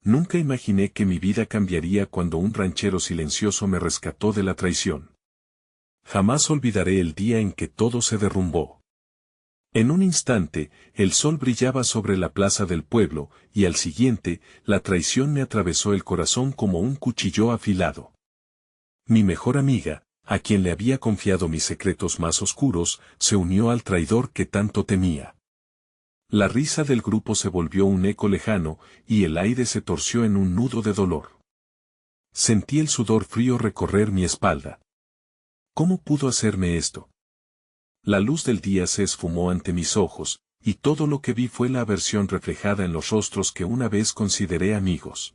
Nunca imaginé que mi vida cambiaría cuando un ranchero silencioso me rescató de la traición. Jamás olvidaré el día en que todo se derrumbó. En un instante, el sol brillaba sobre la plaza del pueblo, y al siguiente, la traición me atravesó el corazón como un cuchillo afilado. Mi mejor amiga, a quien le había confiado mis secretos más oscuros, se unió al traidor que tanto temía. La risa del grupo se volvió un eco lejano, y el aire se torció en un nudo de dolor. Sentí el sudor frío recorrer mi espalda. ¿Cómo pudo hacerme esto? La luz del día se esfumó ante mis ojos, y todo lo que vi fue la aversión reflejada en los rostros que una vez consideré amigos.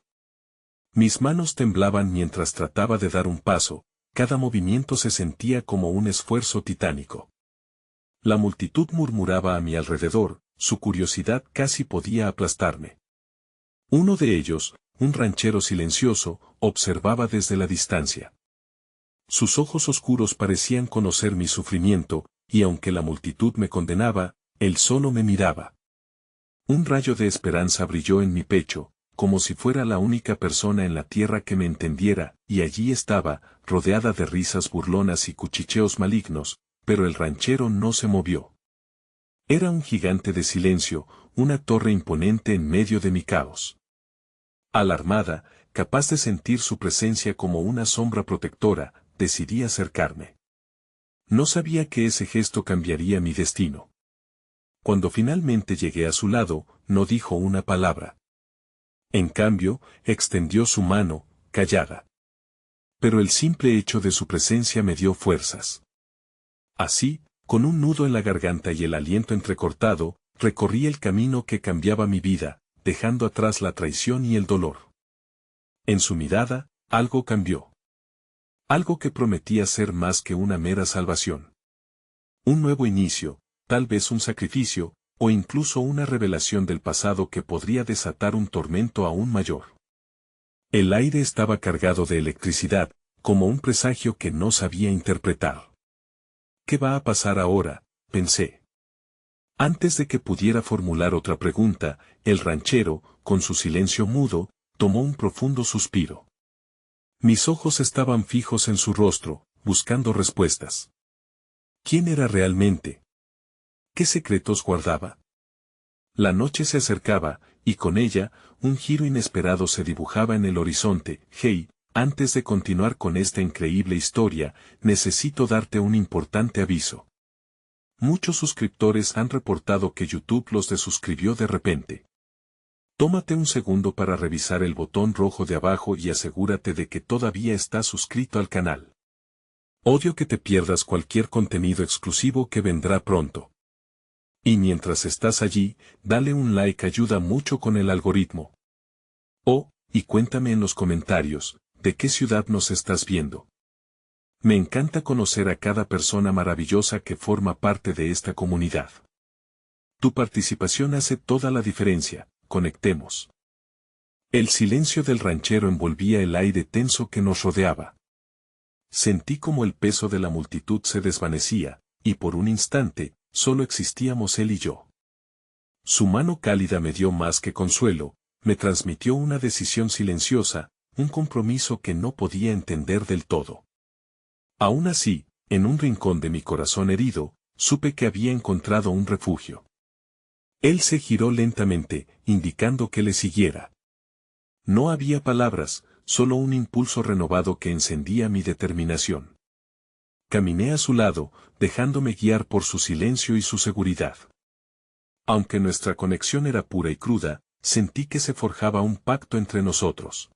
Mis manos temblaban mientras trataba de dar un paso, cada movimiento se sentía como un esfuerzo titánico. La multitud murmuraba a mi alrededor, su curiosidad casi podía aplastarme. Uno de ellos, un ranchero silencioso, observaba desde la distancia. Sus ojos oscuros parecían conocer mi sufrimiento, y aunque la multitud me condenaba, él solo me miraba. Un rayo de esperanza brilló en mi pecho, como si fuera la única persona en la tierra que me entendiera, y allí estaba, rodeada de risas burlonas y cuchicheos malignos, pero el ranchero no se movió. Era un gigante de silencio, una torre imponente en medio de mi caos. Alarmada, capaz de sentir su presencia como una sombra protectora, decidí acercarme. No sabía que ese gesto cambiaría mi destino. Cuando finalmente llegué a su lado, no dijo una palabra. En cambio, extendió su mano, callada. Pero el simple hecho de su presencia me dio fuerzas. Así, con un nudo en la garganta y el aliento entrecortado, recorrí el camino que cambiaba mi vida, dejando atrás la traición y el dolor. En su mirada, algo cambió. Algo que prometía ser más que una mera salvación. Un nuevo inicio, tal vez un sacrificio, o incluso una revelación del pasado que podría desatar un tormento aún mayor. El aire estaba cargado de electricidad, como un presagio que no sabía interpretar. ¿Qué va a pasar ahora?, pensé. Antes de que pudiera formular otra pregunta, el ranchero, con su silencio mudo, tomó un profundo suspiro. Mis ojos estaban fijos en su rostro, buscando respuestas. ¿Quién era realmente? ¿Qué secretos guardaba? La noche se acercaba, y con ella, un giro inesperado se dibujaba en el horizonte. Hey, antes de continuar con esta increíble historia, necesito darte un importante aviso. Muchos suscriptores han reportado que YouTube los desuscribió de repente. Tómate un segundo para revisar el botón rojo de abajo y asegúrate de que todavía estás suscrito al canal. Odio que te pierdas cualquier contenido exclusivo que vendrá pronto. Y mientras estás allí, dale un like, ayuda mucho con el algoritmo. Oh, y cuéntame en los comentarios, ¿de qué ciudad nos estás viendo? Me encanta conocer a cada persona maravillosa que forma parte de esta comunidad. Tu participación hace toda la diferencia, conectemos. El silencio del ranchero envolvía el aire tenso que nos rodeaba. Sentí como el peso de la multitud se desvanecía, y por un instante, solo existíamos él y yo. Su mano cálida me dio más que consuelo, me transmitió una decisión silenciosa, un compromiso que no podía entender del todo. Aún así, en un rincón de mi corazón herido, supe que había encontrado un refugio. Él se giró lentamente, indicando que le siguiera. No había palabras, solo un impulso renovado que encendía mi determinación. Caminé a su lado, dejándome guiar por su silencio y su seguridad. Aunque nuestra conexión era pura y cruda, sentí que se forjaba un pacto entre nosotros.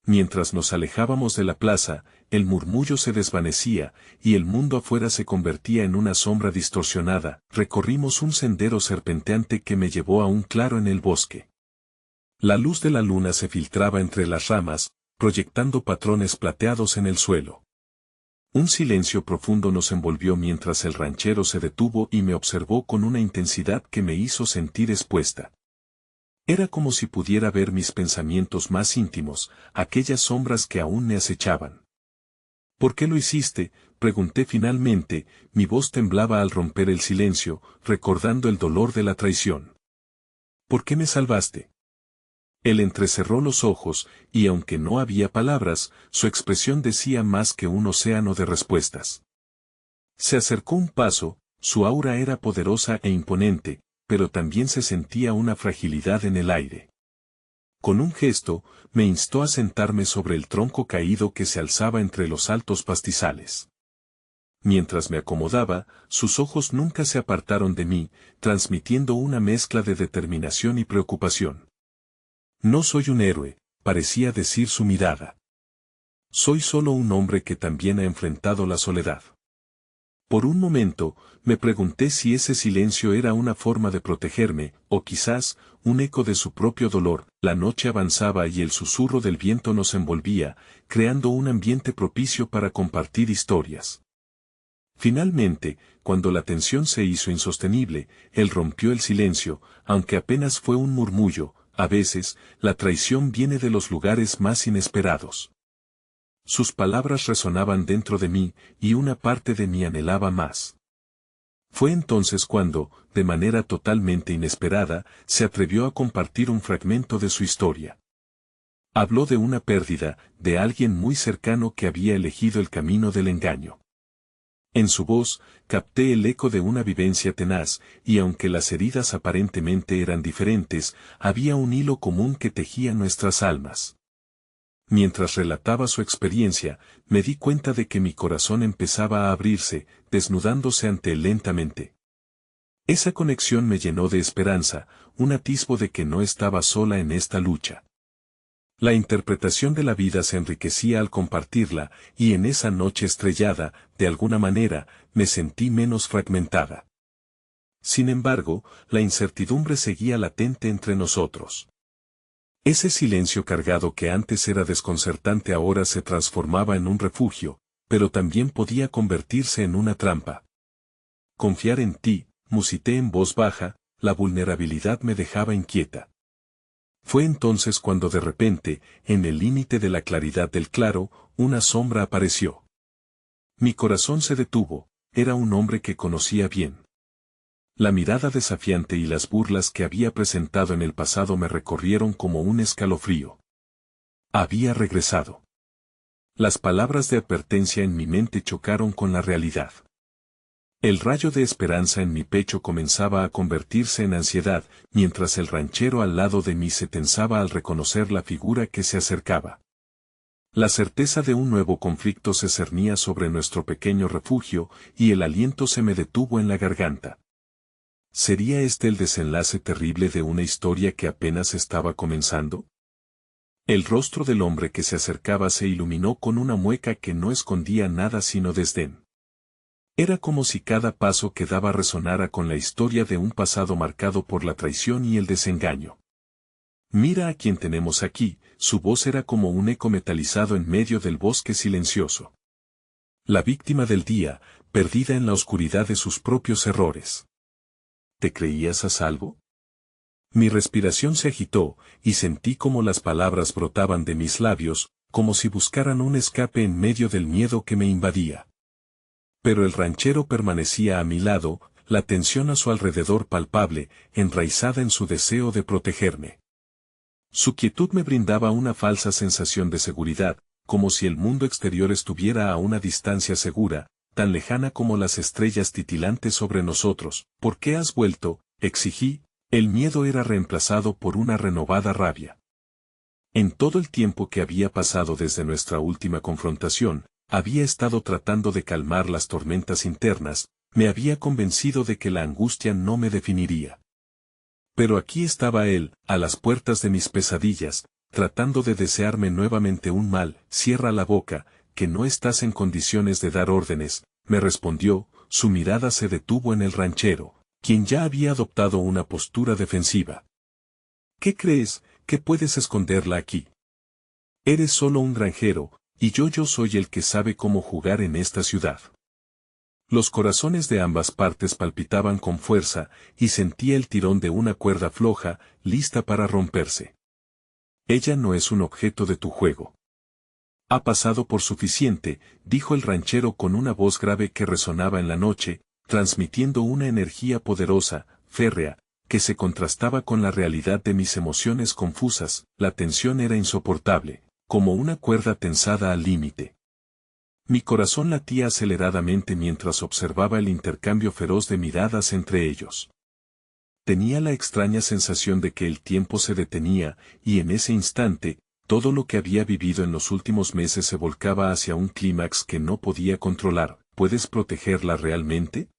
Mientras nos alejábamos de la plaza, el murmullo se desvanecía, y el mundo afuera se convertía en una sombra distorsionada. Recorrimos un sendero serpenteante que me llevó a un claro en el bosque. La luz de la luna se filtraba entre las ramas, proyectando patrones plateados en el suelo. Un silencio profundo nos envolvió mientras el ranchero se detuvo y me observó con una intensidad que me hizo sentir expuesta. Era como si pudiera ver mis pensamientos más íntimos, aquellas sombras que aún me acechaban. ¿Por qué lo hiciste?, pregunté finalmente, mi voz temblaba al romper el silencio, recordando el dolor de la traición. ¿Por qué me salvaste? Él entrecerró los ojos, y aunque no había palabras, su expresión decía más que un océano de respuestas. Se acercó un paso, su aura era poderosa e imponente, pero también se sentía una fragilidad en el aire. Con un gesto, me instó a sentarme sobre el tronco caído que se alzaba entre los altos pastizales. Mientras me acomodaba, sus ojos nunca se apartaron de mí, transmitiendo una mezcla de determinación y preocupación. No soy un héroe, parecía decir su mirada. Soy solo un hombre que también ha enfrentado la soledad. Por un momento, me pregunté si ese silencio era una forma de protegerme, o quizás, un eco de su propio dolor. La noche avanzaba y el susurro del viento nos envolvía, creando un ambiente propicio para compartir historias. Finalmente, cuando la tensión se hizo insostenible, él rompió el silencio, aunque apenas fue un murmullo. A veces, la traición viene de los lugares más inesperados. Sus palabras resonaban dentro de mí, y una parte de mí anhelaba más. Fue entonces cuando, de manera totalmente inesperada, se atrevió a compartir un fragmento de su historia. Habló de una pérdida, de alguien muy cercano que había elegido el camino del engaño. En su voz, capté el eco de una vivencia tenaz, y aunque las heridas aparentemente eran diferentes, había un hilo común que tejía nuestras almas. Mientras relataba su experiencia, me di cuenta de que mi corazón empezaba a abrirse, desnudándose ante él lentamente. Esa conexión me llenó de esperanza, un atisbo de que no estaba sola en esta lucha. La interpretación de la vida se enriquecía al compartirla, y en esa noche estrellada, de alguna manera, me sentí menos fragmentada. Sin embargo, la incertidumbre seguía latente entre nosotros. Ese silencio cargado que antes era desconcertante ahora se transformaba en un refugio, pero también podía convertirse en una trampa. Confiar en ti, musité en voz baja, la vulnerabilidad me dejaba inquieta. Fue entonces cuando de repente, en el límite de la claridad del claro, una sombra apareció. Mi corazón se detuvo, era un hombre que conocía bien. La mirada desafiante y las burlas que había presentado en el pasado me recorrieron como un escalofrío. Había regresado. Las palabras de advertencia en mi mente chocaron con la realidad. El rayo de esperanza en mi pecho comenzaba a convertirse en ansiedad, mientras el ranchero al lado de mí se tensaba al reconocer la figura que se acercaba. La certeza de un nuevo conflicto se cernía sobre nuestro pequeño refugio, y el aliento se me detuvo en la garganta. ¿Sería este el desenlace terrible de una historia que apenas estaba comenzando? El rostro del hombre que se acercaba se iluminó con una mueca que no escondía nada sino desdén. Era como si cada paso que daba resonara con la historia de un pasado marcado por la traición y el desengaño. Mira a quien tenemos aquí, su voz era como un eco metalizado en medio del bosque silencioso. La víctima del día, perdida en la oscuridad de sus propios errores. ¿Te creías a salvo? Mi respiración se agitó, y sentí como las palabras brotaban de mis labios, como si buscaran un escape en medio del miedo que me invadía. Pero el ranchero permanecía a mi lado, la tensión a su alrededor palpable, enraizada en su deseo de protegerme. Su quietud me brindaba una falsa sensación de seguridad, como si el mundo exterior estuviera a una distancia segura, tan lejana como las estrellas titilantes sobre nosotros. ¿Por qué has vuelto?, exigí. El miedo era reemplazado por una renovada rabia. En todo el tiempo que había pasado desde nuestra última confrontación, había estado tratando de calmar las tormentas internas, me había convencido de que la angustia no me definiría. Pero aquí estaba él, a las puertas de mis pesadillas, tratando de desearme nuevamente un mal. Cierra la boca, que no estás en condiciones de dar órdenes, me respondió. Su mirada se detuvo en el ranchero, quien ya había adoptado una postura defensiva. ¿Qué crees, que puedes esconderla aquí? Eres solo un granjero, y yo soy el que sabe cómo jugar en esta ciudad. Los corazones de ambas partes palpitaban con fuerza, y sentía el tirón de una cuerda floja, lista para romperse. Ella no es un objeto de tu juego. Ha pasado por suficiente, dijo el ranchero con una voz grave que resonaba en la noche, transmitiendo una energía poderosa, férrea, que se contrastaba con la realidad de mis emociones confusas. La tensión era insoportable, como una cuerda tensada al límite. Mi corazón latía aceleradamente mientras observaba el intercambio feroz de miradas entre ellos. Tenía la extraña sensación de que el tiempo se detenía, y en ese instante, todo lo que había vivido en los últimos meses se volcaba hacia un clímax que no podía controlar. ¿Puedes protegerla realmente?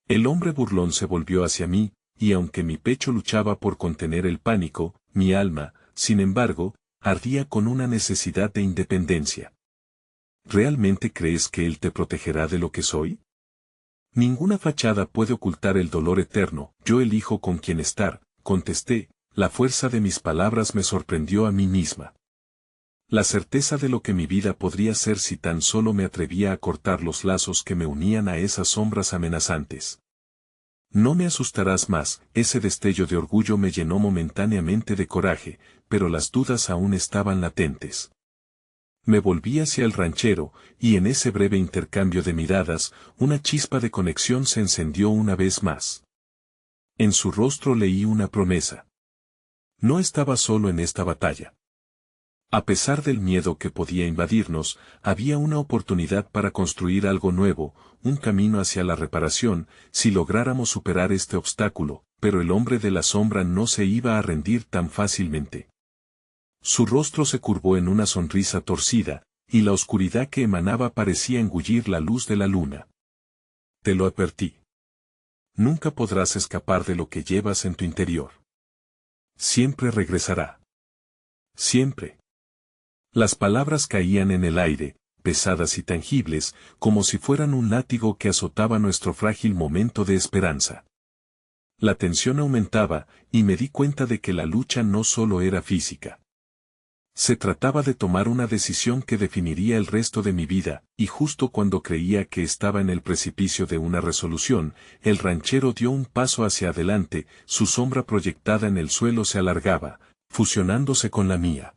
El hombre burlón se volvió hacia mí, y aunque mi pecho luchaba por contener el pánico, mi alma, sin embargo, ardía con una necesidad de independencia. ¿Realmente crees que él te protegerá de lo que soy? Ninguna fachada puede ocultar el dolor eterno. Yo elijo con quién estar, contesté. La fuerza de mis palabras me sorprendió a mí misma. La certeza de lo que mi vida podría ser si tan solo me atrevía a cortar los lazos que me unían a esas sombras amenazantes. No me asustarás más. Ese destello de orgullo me llenó momentáneamente de coraje, pero las dudas aún estaban latentes. Me volví hacia el ranchero, y en ese breve intercambio de miradas, una chispa de conexión se encendió una vez más. En su rostro leí una promesa. No estaba solo en esta batalla. A pesar del miedo que podía invadirnos, había una oportunidad para construir algo nuevo, un camino hacia la reparación, si lográramos superar este obstáculo, pero el hombre de la sombra no se iba a rendir tan fácilmente. Su rostro se curvó en una sonrisa torcida, y la oscuridad que emanaba parecía engullir la luz de la luna. Te lo advertí. Nunca podrás escapar de lo que llevas en tu interior. Siempre regresará. Siempre. Las palabras caían en el aire, pesadas y tangibles, como si fueran un látigo que azotaba nuestro frágil momento de esperanza. La tensión aumentaba, y me di cuenta de que la lucha no solo era física. Se trataba de tomar una decisión que definiría el resto de mi vida, y justo cuando creía que estaba en el precipicio de una resolución, el ranchero dio un paso hacia adelante, su sombra proyectada en el suelo se alargaba, fusionándose con la mía.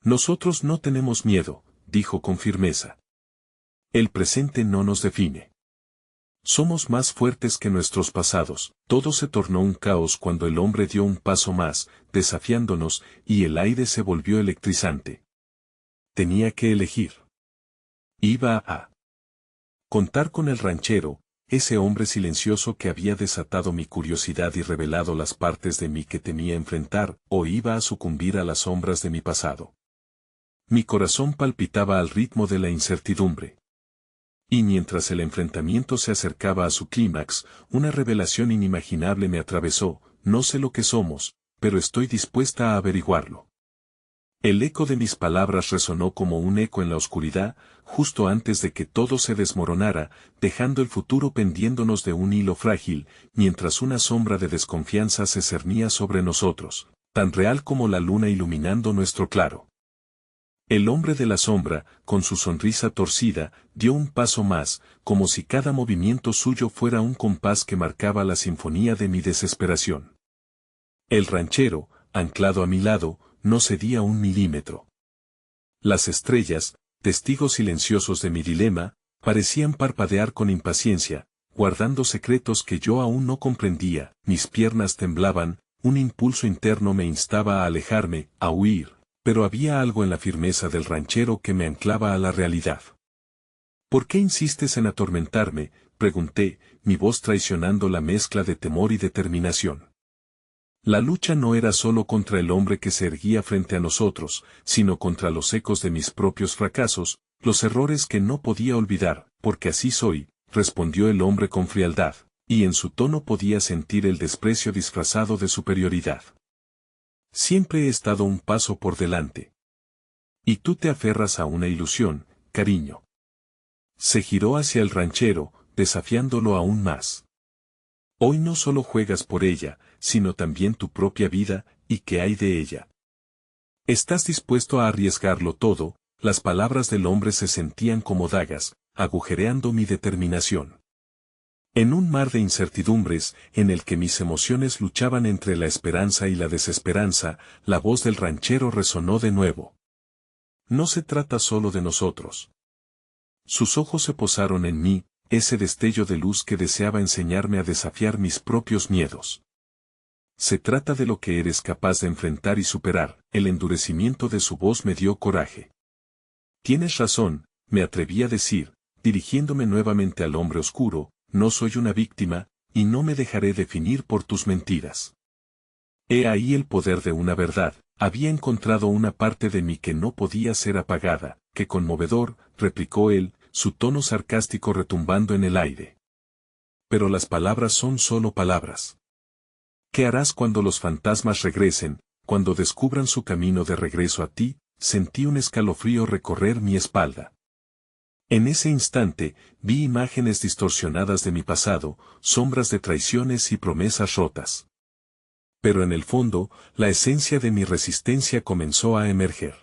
Nosotros no tenemos miedo, dijo con firmeza. El presente no nos define. Somos más fuertes que nuestros pasados. Todo se tornó un caos cuando el hombre dio un paso más, desafiándonos, y el aire se volvió electrizante. Tenía que elegir. Iba a contar con el ranchero, ese hombre silencioso que había desatado mi curiosidad y revelado las partes de mí que temía enfrentar, o iba a sucumbir a las sombras de mi pasado. Mi corazón palpitaba al ritmo de la incertidumbre. Y mientras el enfrentamiento se acercaba a su clímax, una revelación inimaginable me atravesó. No sé lo que somos, pero estoy dispuesta a averiguarlo. El eco de mis palabras resonó como un eco en la oscuridad, justo antes de que todo se desmoronara, dejando el futuro pendiéndonos de un hilo frágil, mientras una sombra de desconfianza se cernía sobre nosotros, tan real como la luna iluminando nuestro claro. El hombre de la sombra, con su sonrisa torcida, dio un paso más, como si cada movimiento suyo fuera un compás que marcaba la sinfonía de mi desesperación. El ranchero, anclado a mi lado, no cedía un milímetro. Las estrellas, testigos silenciosos de mi dilema, parecían parpadear con impaciencia, guardando secretos que yo aún no comprendía. Mis piernas temblaban, un impulso interno me instaba a alejarme, a huir. Pero había algo en la firmeza del ranchero que me anclaba a la realidad. ¿Por qué insistes en atormentarme?, pregunté, mi voz traicionando la mezcla de temor y determinación. La lucha no era solo contra el hombre que se erguía frente a nosotros, sino contra los ecos de mis propios fracasos, los errores que no podía olvidar, porque así soy, respondió el hombre con frialdad, y en su tono podía sentir el desprecio disfrazado de superioridad. Siempre he estado un paso por delante. Y tú te aferras a una ilusión, cariño. Se giró hacia el ranchero, desafiándolo aún más. Hoy no solo juegas por ella, sino también tu propia vida, ¿y qué hay de ella? ¿Estás dispuesto a arriesgarlo todo? Las palabras del hombre se sentían como dagas, agujereando mi determinación. En un mar de incertidumbres, en el que mis emociones luchaban entre la esperanza y la desesperanza, la voz del ranchero resonó de nuevo. No se trata solo de nosotros. Sus ojos se posaron en mí, ese destello de luz que deseaba enseñarme a desafiar mis propios miedos. Se trata de lo que eres capaz de enfrentar y superar. El endurecimiento de su voz me dio coraje. Tienes razón, me atreví a decir, dirigiéndome nuevamente al hombre oscuro, no soy una víctima, y no me dejaré definir por tus mentiras. He ahí el poder de una verdad. Había encontrado una parte de mí que no podía ser apagada. ¡Qué conmovedor!, replicó él, su tono sarcástico retumbando en el aire. Pero las palabras son solo palabras. ¿Qué harás cuando los fantasmas regresen, cuando descubran su camino de regreso a ti? Sentí un escalofrío recorrer mi espalda. En ese instante, vi imágenes distorsionadas de mi pasado, sombras de traiciones y promesas rotas. Pero en el fondo, la esencia de mi resistencia comenzó a emerger.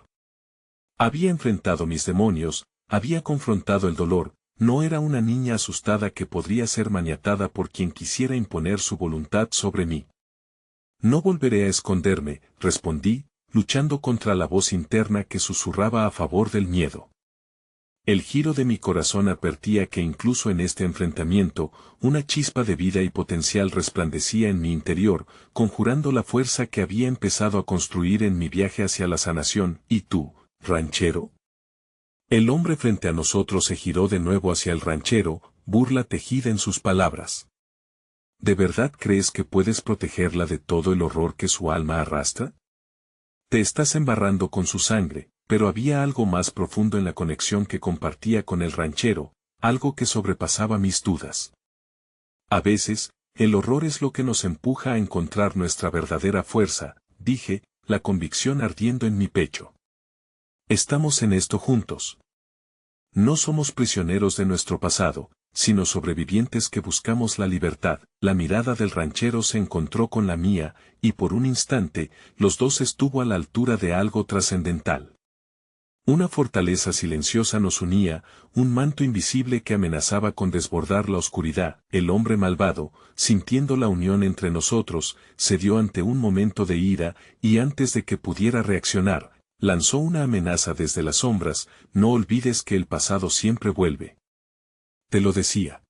Había enfrentado mis demonios, había confrontado el dolor, no era una niña asustada que podría ser maniatada por quien quisiera imponer su voluntad sobre mí. No volveré a esconderme, respondí, luchando contra la voz interna que susurraba a favor del miedo. El giro de mi corazón advertía que incluso en este enfrentamiento, una chispa de vida y potencial resplandecía en mi interior, conjurando la fuerza que había empezado a construir en mi viaje hacia la sanación. ¿Y tú, ranchero? El hombre frente a nosotros se giró de nuevo hacia el ranchero, burla tejida en sus palabras. ¿De verdad crees que puedes protegerla de todo el horror que su alma arrastra? Te estás embarrando con su sangre. Pero había algo más profundo en la conexión que compartía con el ranchero, algo que sobrepasaba mis dudas. A veces, el horror es lo que nos empuja a encontrar nuestra verdadera fuerza, dije, la convicción ardiendo en mi pecho. Estamos en esto juntos. No somos prisioneros de nuestro pasado, sino sobrevivientes que buscamos la libertad. La mirada del ranchero se encontró con la mía, y por un instante, los dos estuvo a la altura de algo trascendental. Una fortaleza silenciosa nos unía, un manto invisible que amenazaba con desbordar la oscuridad. El hombre malvado, sintiendo la unión entre nosotros, cedió ante un momento de ira, y antes de que pudiera reaccionar, lanzó una amenaza desde las sombras: no olvides que el pasado siempre vuelve. Te lo decía.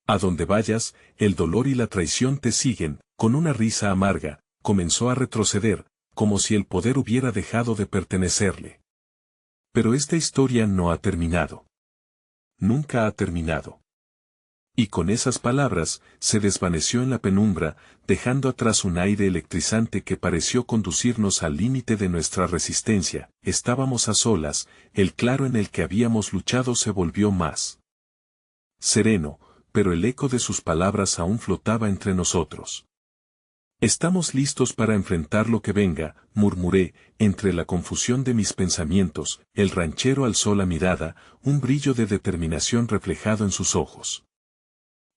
A donde vayas, el dolor y la traición te siguen. Con una risa amarga, comenzó a retroceder, como si el poder hubiera dejado de pertenecerle. Pero esta historia no ha terminado. Nunca ha terminado. Y con esas palabras, se desvaneció en la penumbra, dejando atrás un aire electrizante que pareció conducirnos al límite de nuestra resistencia. Estábamos a solas, el claro en el que habíamos luchado se volvió más sereno, pero el eco de sus palabras aún flotaba entre nosotros. Estamos listos para enfrentar lo que venga, murmuré, entre la confusión de mis pensamientos. El ranchero alzó la mirada, un brillo de determinación reflejado en sus ojos.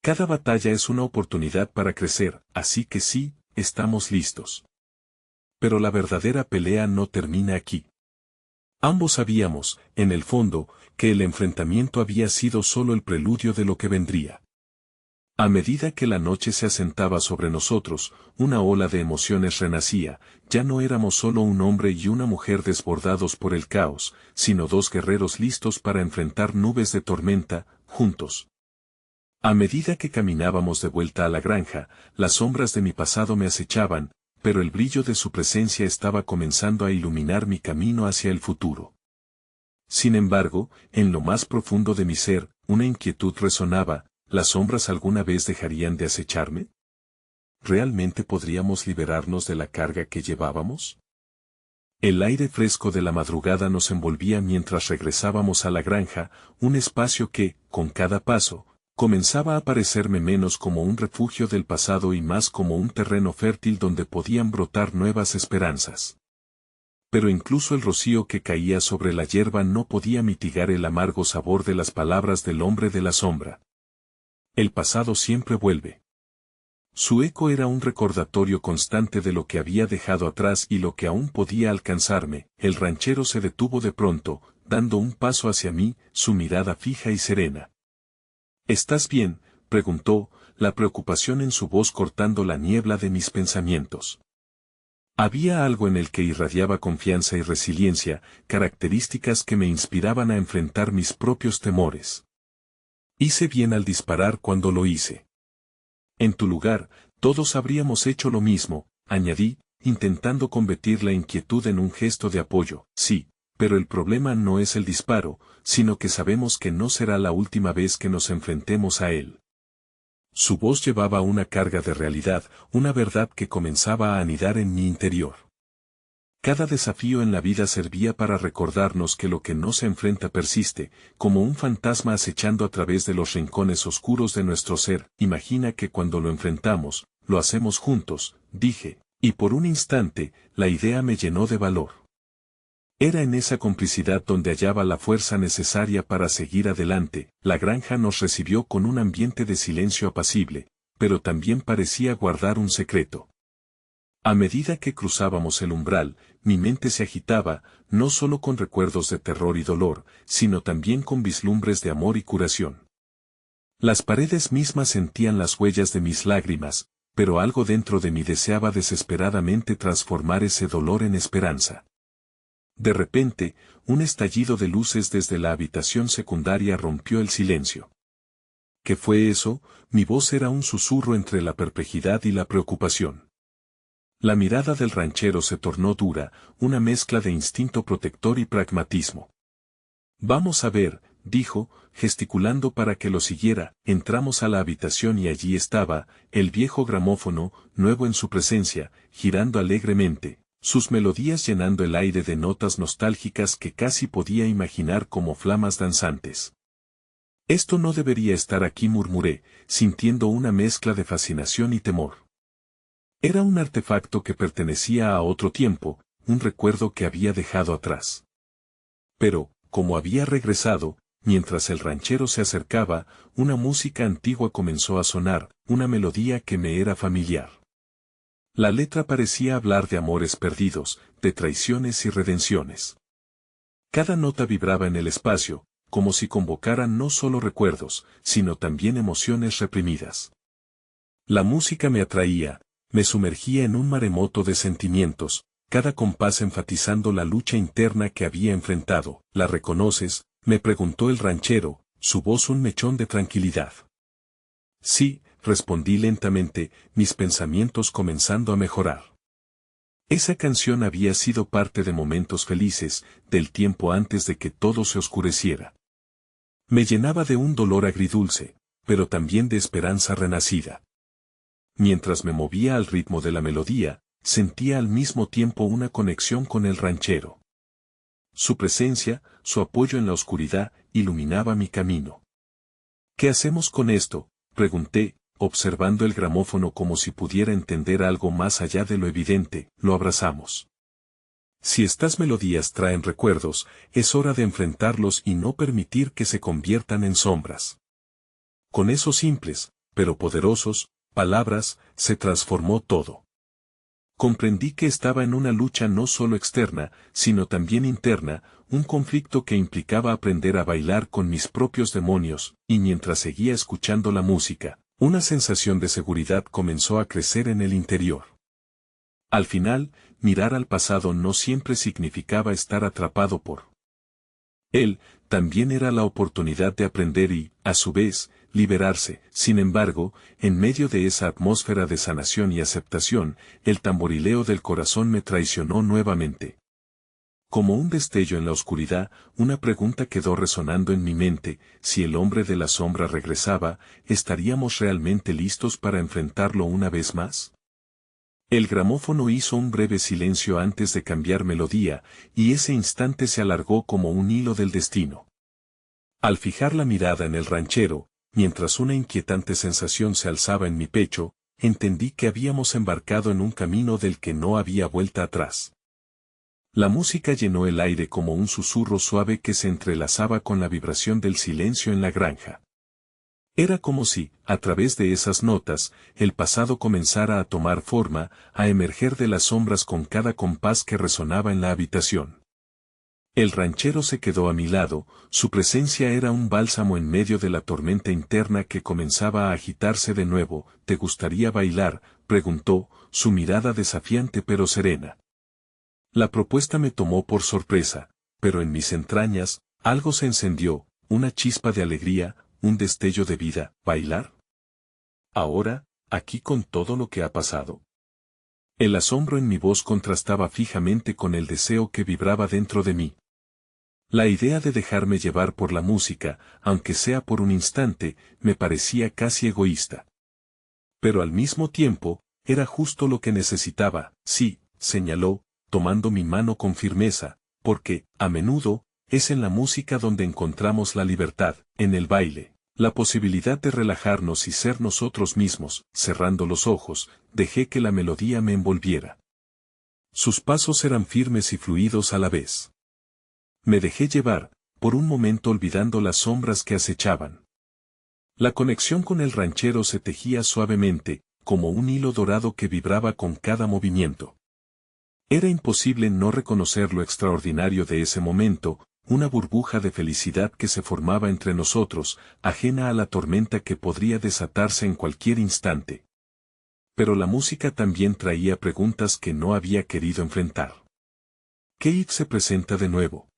Cada batalla es una oportunidad para crecer, así que sí, estamos listos. Pero la verdadera pelea no termina aquí. Ambos sabíamos, en el fondo, que el enfrentamiento había sido solo el preludio de lo que vendría. A medida que la noche se asentaba sobre nosotros, una ola de emociones renacía. Ya no éramos solo un hombre y una mujer desbordados por el caos, sino dos guerreros listos para enfrentar nubes de tormenta, juntos. A medida que caminábamos de vuelta a la granja, las sombras de mi pasado me acechaban, pero el brillo de su presencia estaba comenzando a iluminar mi camino hacia el futuro. Sin embargo, en lo más profundo de mi ser, una inquietud resonaba: ¿las sombras alguna vez dejarían de acecharme? ¿Realmente podríamos liberarnos de la carga que llevábamos? El aire fresco de la madrugada nos envolvía mientras regresábamos a la granja, un espacio que, con cada paso, comenzaba a parecerme menos como un refugio del pasado y más como un terreno fértil donde podían brotar nuevas esperanzas. Pero incluso el rocío que caía sobre la hierba no podía mitigar el amargo sabor de las palabras del hombre de la sombra. El pasado siempre vuelve. Su eco era un recordatorio constante de lo que había dejado atrás y lo que aún podía alcanzarme. El ranchero se detuvo de pronto, dando un paso hacia mí, su mirada fija y serena. ¿Estás bien?, preguntó, la preocupación en su voz cortando la niebla de mis pensamientos. Había algo en el que irradiaba confianza y resiliencia, características que me inspiraban a enfrentar mis propios temores. Hice bien al disparar cuando lo hice. En tu lugar, Todos habríamos hecho lo mismo, añadí, intentando convertir la inquietud en un gesto de apoyo. Sí, pero el problema no es el disparo, sino que sabemos que no será la última vez que nos enfrentemos a él. Su voz llevaba una carga de realidad, una verdad que comenzaba a anidar en mi interior. Cada desafío en la vida servía para recordarnos que lo que no se enfrenta persiste, como un fantasma acechando a través de los rincones oscuros de nuestro ser. Imagina que cuando lo enfrentamos, lo hacemos juntos, dije, y por un instante, la idea me llenó de valor. Era en esa complicidad donde hallaba la fuerza necesaria para seguir adelante. La granja nos recibió con un ambiente de silencio apacible, pero también parecía guardar un secreto. A medida que cruzábamos el umbral, mi mente se agitaba, no solo con recuerdos de terror y dolor, sino también con vislumbres de amor y curación. Las paredes mismas sentían las huellas de mis lágrimas, pero algo dentro de mí deseaba desesperadamente transformar ese dolor en esperanza. De repente, un estallido de luces desde la habitación secundaria rompió el silencio. ¿Qué fue eso? Mi voz era un susurro entre la perplejidad y la preocupación. La mirada del ranchero se tornó dura, una mezcla de instinto protector y pragmatismo. Vamos a ver, dijo, gesticulando para que lo siguiera. Entramos a la habitación y allí estaba, el viejo gramófono, nuevo en su presencia, girando alegremente, sus melodías llenando el aire de notas nostálgicas que casi podía imaginar como flamas danzantes. Esto no debería estar aquí, murmuré, sintiendo una mezcla de fascinación y temor. Era un artefacto que pertenecía a otro tiempo, un recuerdo que había dejado atrás. Pero, como había regresado, mientras el ranchero se acercaba, una música antigua comenzó a sonar, una melodía que me era familiar. La letra parecía hablar de amores perdidos, de traiciones y redenciones. Cada nota vibraba en el espacio, como si convocara no solo recuerdos, sino también emociones reprimidas. La música me atraía, me sumergía en un maremoto de sentimientos, cada compás enfatizando la lucha interna que había enfrentado. ¿La reconoces?, me preguntó el ranchero, su voz un mechón de tranquilidad. Sí, respondí lentamente, mis pensamientos comenzando a mejorar. Esa canción había sido parte de momentos felices, del tiempo antes de que todo se oscureciera. Me llenaba de un dolor agridulce, pero también de esperanza renacida. Mientras me movía al ritmo de la melodía, sentía al mismo tiempo una conexión con el ranchero. Su presencia, su apoyo en la oscuridad, iluminaba mi camino. ¿Qué hacemos con esto?, pregunté, observando el gramófono como si pudiera entender algo más allá de lo evidente. Lo abrazamos. Si estas melodías traen recuerdos, es hora de enfrentarlos y no permitir que se conviertan en sombras. Con esos simples, pero poderosos, palabras, se transformó todo. Comprendí que estaba en una lucha no solo externa, sino también interna, un conflicto que implicaba aprender a bailar con mis propios demonios, y mientras seguía escuchando la música, una sensación de seguridad comenzó a crecer en el interior. Al final, mirar al pasado no siempre significaba estar atrapado por él, también era la oportunidad de aprender y, a su vez, liberarse. Sin embargo, en medio de esa atmósfera de sanación y aceptación, el tamborileo del corazón me traicionó nuevamente. Como un destello en la oscuridad, una pregunta quedó resonando en mi mente: si el hombre de la sombra regresaba, ¿estaríamos realmente listos para enfrentarlo una vez más? El gramófono hizo un breve silencio antes de cambiar melodía, y ese instante se alargó como un hilo del destino. Al fijar la mirada en el ranchero, mientras una inquietante sensación se alzaba en mi pecho, entendí que habíamos embarcado en un camino del que no había vuelta atrás. La música llenó el aire como un susurro suave que se entrelazaba con la vibración del silencio en la granja. Era como si, a través de esas notas, el pasado comenzara a tomar forma, a emerger de las sombras con cada compás que resonaba en la habitación. El ranchero se quedó a mi lado, su presencia era un bálsamo en medio de la tormenta interna que comenzaba a agitarse de nuevo. ¿Te gustaría bailar?, preguntó, su mirada desafiante pero serena. La propuesta me tomó por sorpresa, pero en mis entrañas, algo se encendió, una chispa de alegría, un destello de vida. ¿Bailar? Ahora, aquí con todo lo que ha pasado. El asombro en mi voz contrastaba fijamente con el deseo que vibraba dentro de mí. La idea de dejarme llevar por la música, aunque sea por un instante, me parecía casi egoísta. Pero al mismo tiempo, era justo lo que necesitaba, sí, señaló, tomando mi mano con firmeza, porque, a menudo, es en la música donde encontramos la libertad, en el baile, la posibilidad de relajarnos y ser nosotros mismos. Cerrando los ojos, dejé que la melodía me envolviera. Sus pasos eran firmes y fluidos a la vez. Me dejé llevar, por un momento olvidando las sombras que acechaban. La conexión con el ranchero se tejía suavemente, como un hilo dorado que vibraba con cada movimiento. Era imposible no reconocer lo extraordinario de ese momento, una burbuja de felicidad que se formaba entre nosotros, ajena a la tormenta que podría desatarse en cualquier instante. Pero la música también traía preguntas que no había querido enfrentar. ¿Qué se presenta de nuevo?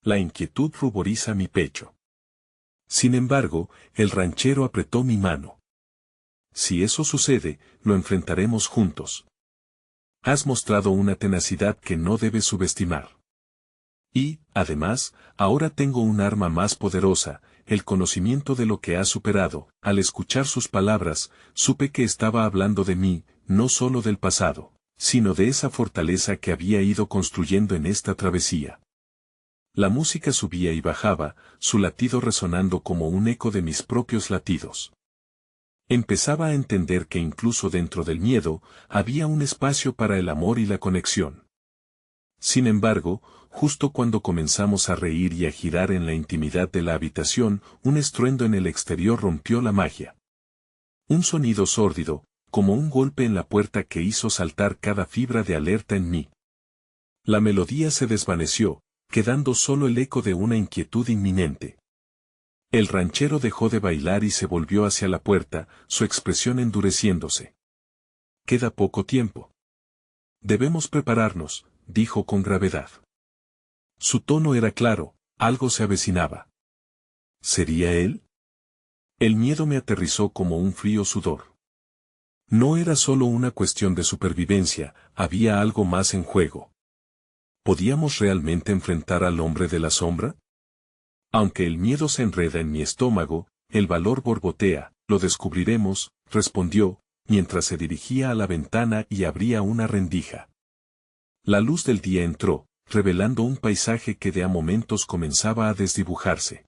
La inquietud ruboriza mi pecho. Sin embargo, el ranchero apretó mi mano. Si eso sucede, lo enfrentaremos juntos. Has mostrado una tenacidad que no debes subestimar. Y, además, ahora tengo un arma más poderosa, el conocimiento de lo que has superado. Al escuchar sus palabras, supe que estaba hablando de mí, no solo del pasado, sino de esa fortaleza que había ido construyendo en esta travesía. La música subía y bajaba, su latido resonando como un eco de mis propios latidos. Empezaba a entender que incluso dentro del miedo, había un espacio para el amor y la conexión. Sin embargo, justo cuando comenzamos a reír y a girar en la intimidad de la habitación, un estruendo en el exterior rompió la magia. Un sonido sórdido, como un golpe en la puerta que hizo saltar cada fibra de alerta en mí. La melodía se desvaneció, quedando solo el eco de una inquietud inminente. El ranchero dejó de bailar y se volvió hacia la puerta, su expresión endureciéndose. Queda poco tiempo. Debemos prepararnos, dijo con gravedad. Su tono era claro, algo se avecinaba. ¿Sería él? El miedo me aterrizó como un frío sudor. No era solo una cuestión de supervivencia, había algo más en juego. ¿Podíamos realmente enfrentar al hombre de la sombra? Aunque el miedo se enreda en mi estómago, el valor borbotea, lo descubriremos, respondió, mientras se dirigía a la ventana y abría una rendija. La luz del día entró, revelando un paisaje que de a momentos comenzaba a desdibujarse.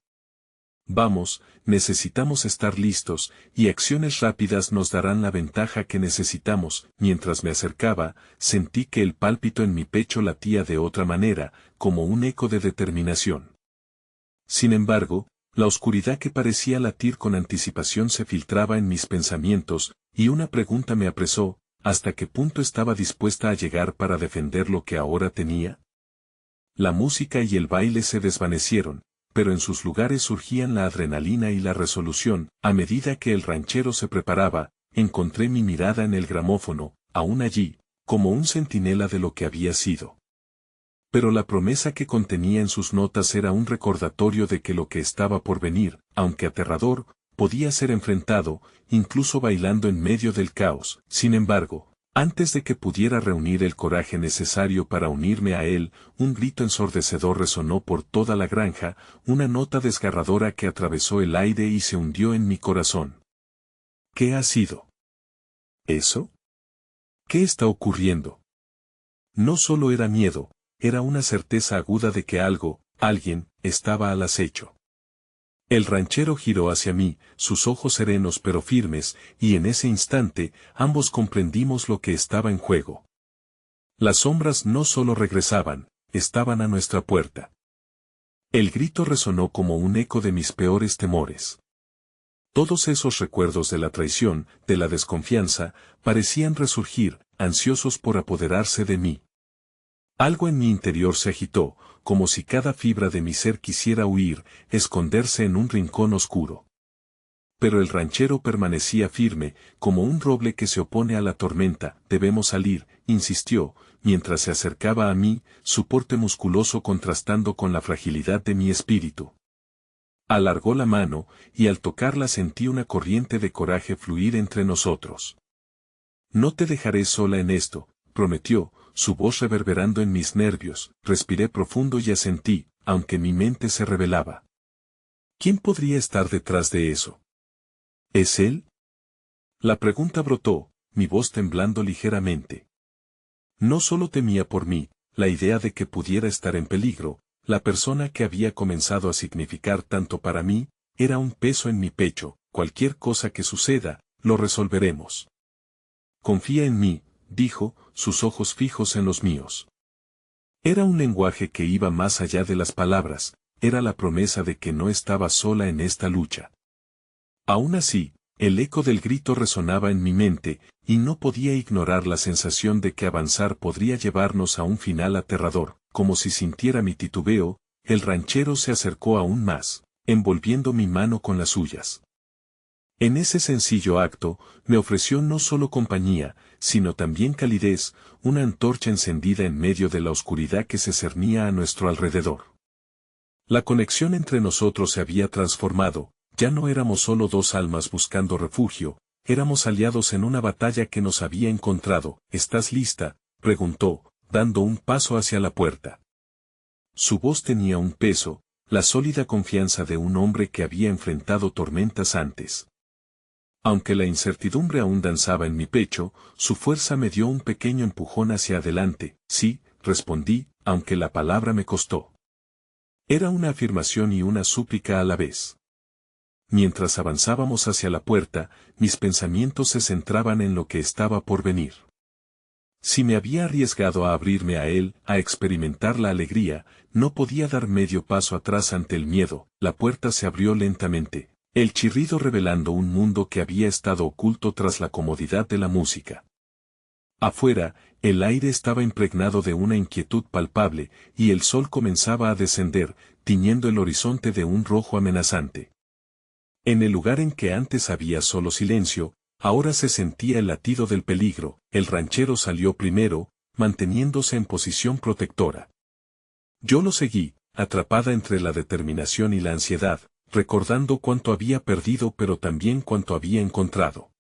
Vamos, necesitamos estar listos, y acciones rápidas nos darán la ventaja que necesitamos. Mientras me acercaba, sentí que el pálpito en mi pecho latía de otra manera, como un eco de determinación. Sin embargo, la oscuridad que parecía latir con anticipación se filtraba en mis pensamientos, y una pregunta me apresó: ¿hasta qué punto estaba dispuesta a llegar para defender lo que ahora tenía? La música y el baile se desvanecieron, pero en sus lugares surgían la adrenalina y la resolución. A medida que el ranchero se preparaba, encontré mi mirada en el gramófono, aún allí, como un centinela de lo que había sido. Pero la promesa que contenía en sus notas era un recordatorio de que lo que estaba por venir, aunque aterrador, podía ser enfrentado, incluso bailando en medio del caos. Sin embargo, antes de que pudiera reunir el coraje necesario para unirme a él, un grito ensordecedor resonó por toda la granja, una nota desgarradora que atravesó el aire y se hundió en mi corazón. ¿Qué ha sido eso? ¿Qué está ocurriendo? No solo era miedo, era una certeza aguda de que algo, alguien, estaba al acecho. El ranchero giró hacia mí, sus ojos serenos pero firmes, y en ese instante, ambos comprendimos lo que estaba en juego. Las sombras no solo regresaban, estaban a nuestra puerta. El grito resonó como un eco de mis peores temores. Todos esos recuerdos de la traición, de la desconfianza, parecían resurgir, ansiosos por apoderarse de mí. Algo en mi interior se agitó, como si cada fibra de mi ser quisiera huir, esconderse en un rincón oscuro. Pero el ranchero permanecía firme, como un roble que se opone a la tormenta. Debemos salir, insistió, mientras se acercaba a mí, su porte musculoso contrastando con la fragilidad de mi espíritu. Alargó la mano, y al tocarla sentí una corriente de coraje fluir entre nosotros. No te dejaré sola en esto, prometió, su voz reverberando en mis nervios. Respiré profundo y asentí, aunque mi mente se rebelaba. ¿Quién podría estar detrás de eso? ¿Es él? La pregunta brotó, mi voz temblando ligeramente. No solo temía por mí, la idea de que pudiera estar en peligro, la persona que había comenzado a significar tanto para mí, era un peso en mi pecho. Cualquier cosa que suceda, lo resolveremos. Confía en mí, dijo, sus ojos fijos en los míos. Era un lenguaje que iba más allá de las palabras, era la promesa de que no estaba sola en esta lucha. Aún así, el eco del grito resonaba en mi mente, y no podía ignorar la sensación de que avanzar podría llevarnos a un final aterrador. Como si sintiera mi titubeo, el ranchero se acercó aún más, envolviendo mi mano con las suyas. En ese sencillo acto, me ofreció no solo compañía, sino también calidez, una antorcha encendida en medio de la oscuridad que se cernía a nuestro alrededor. La conexión entre nosotros se había transformado, ya no éramos solo dos almas buscando refugio, éramos aliados en una batalla que nos había encontrado. ¿Estás lista?, preguntó, dando un paso hacia la puerta. Su voz tenía un peso, la sólida confianza de un hombre que había enfrentado tormentas antes. Aunque la incertidumbre aún danzaba en mi pecho, su fuerza me dio un pequeño empujón hacia adelante. Sí, respondí, aunque la palabra me costó. Era una afirmación y una súplica a la vez. Mientras avanzábamos hacia la puerta, mis pensamientos se centraban en lo que estaba por venir. Si me había arriesgado a abrirme a él, a experimentar la alegría, no podía dar medio paso atrás ante el miedo. La puerta se abrió lentamente, el chirrido revelando un mundo que había estado oculto tras la comodidad de la música. Afuera, el aire estaba impregnado de una inquietud palpable, y el sol comenzaba a descender, tiñendo el horizonte de un rojo amenazante. En el lugar en que antes había solo silencio, ahora se sentía el latido del peligro. El ranchero salió primero, manteniéndose en posición protectora. Yo lo seguí, atrapada entre la determinación y la ansiedad, recordando cuánto había perdido pero también cuánto había encontrado.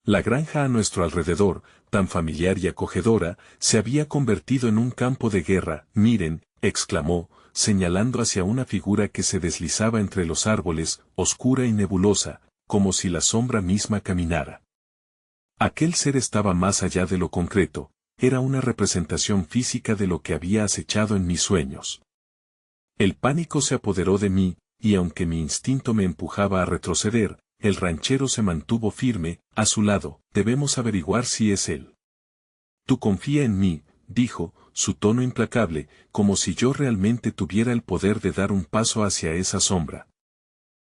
La granja a nuestro alrededor, tan familiar y acogedora, se había convertido en un campo de guerra. Miren, exclamó, señalando hacia una figura que se deslizaba entre los árboles, oscura y nebulosa, como si la sombra misma caminara. Aquel ser estaba más allá de lo concreto, era una representación física de lo que había acechado en mis sueños. El pánico se apoderó de mí, y aunque mi instinto me empujaba a retroceder, el ranchero se mantuvo firme, a su lado. Debemos averiguar si es él. Tú confía en mí, dijo, su tono implacable, como si yo realmente tuviera el poder de dar un paso hacia esa sombra.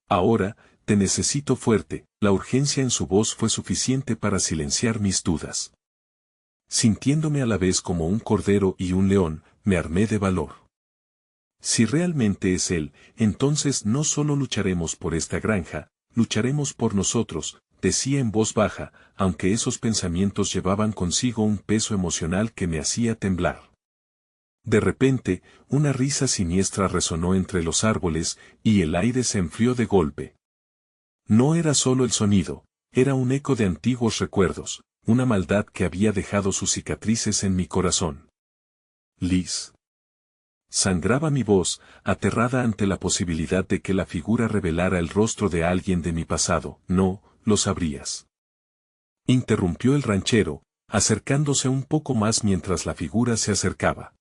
Ahora, te necesito fuerte. La urgencia en su voz fue suficiente para silenciar mis dudas. Sintiéndome a la vez como un cordero y un león, me armé de valor. Si realmente es él, entonces no solo lucharemos por esta granja, lucharemos por nosotros, decía en voz baja, aunque esos pensamientos llevaban consigo un peso emocional que me hacía temblar. De repente, una risa siniestra resonó entre los árboles, y el aire se enfrió de golpe. No era solo el sonido, era un eco de antiguos recuerdos, una maldad que había dejado sus cicatrices en mi corazón. Liz. Sangraba mi voz, aterrada ante la posibilidad de que la figura revelara el rostro de alguien de mi pasado. No, lo sabrías. Interrumpió el ranchero, acercándose un poco más mientras la figura se acercaba.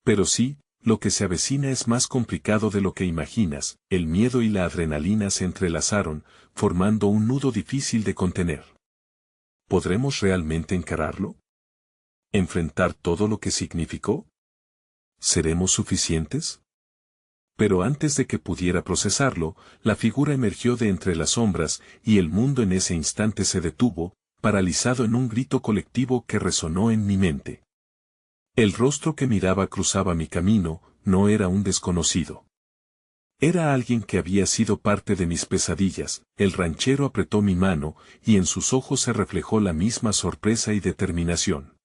Pero sí, lo que se avecina es más complicado de lo que imaginas. El miedo y la adrenalina se entrelazaron, formando un nudo difícil de contener. ¿Podremos realmente encararlo? ¿Enfrentar todo lo que significó? ¿Seremos suficientes? Pero antes de que pudiera procesarlo, la figura emergió de entre las sombras, y el mundo en ese instante se detuvo, paralizado en un grito colectivo que resonó en mi mente. El rostro que miraba cruzaba mi camino, no era un desconocido. Era alguien que había sido parte de mis pesadillas. El ranchero apretó mi mano, y en sus ojos se reflejó la misma sorpresa y determinación.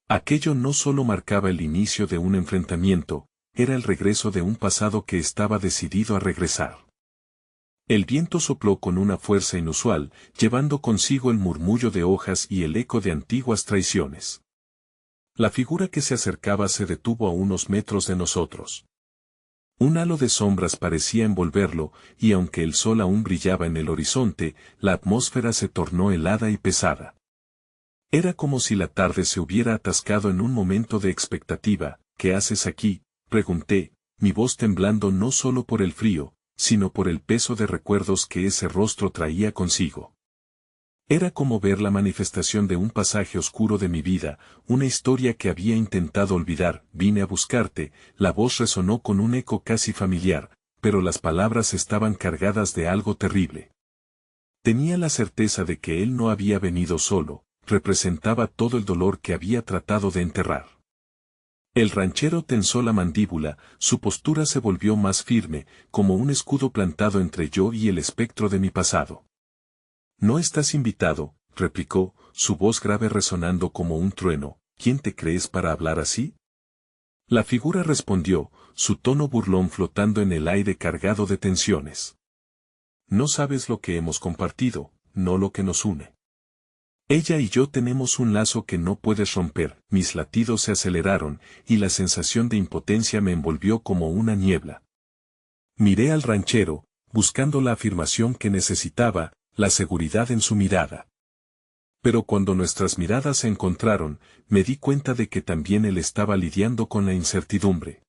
Aquello no solo marcaba el inicio de un enfrentamiento, era el regreso de un pasado que estaba decidido a regresar. El viento sopló con una fuerza inusual, llevando consigo el murmullo de hojas y el eco de antiguas traiciones. La figura que se acercaba se detuvo a unos metros de nosotros. Un halo de sombras parecía envolverlo, y aunque el sol aún brillaba en el horizonte, la atmósfera se tornó helada y pesada. Era como si la tarde se hubiera atascado en un momento de expectativa. ¿Qué haces aquí?, pregunté, mi voz temblando no solo por el frío, sino por el peso de recuerdos que ese rostro traía consigo. Era como ver la manifestación de un pasaje oscuro de mi vida, una historia que había intentado olvidar. Vine a buscarte. La voz resonó con un eco casi familiar, pero las palabras estaban cargadas de algo terrible. Tenía la certeza de que él no había venido solo, representaba todo el dolor que había tratado de enterrar. El ranchero tensó la mandíbula, su postura se volvió más firme, como un escudo plantado entre yo y el espectro de mi pasado. No estás invitado, replicó, su voz grave resonando como un trueno. ¿Quién te crees para hablar así? La figura respondió, su tono burlón flotando en el aire cargado de tensiones. No sabes lo que hemos compartido, no lo que nos une. Ella y yo tenemos un lazo que no puedes romper. Mis latidos se aceleraron, y la sensación de impotencia me envolvió como una niebla. Miré al ranchero, buscando la afirmación que necesitaba, la seguridad en su mirada. Pero cuando nuestras miradas se encontraron, me di cuenta de que también él estaba lidiando con la incertidumbre.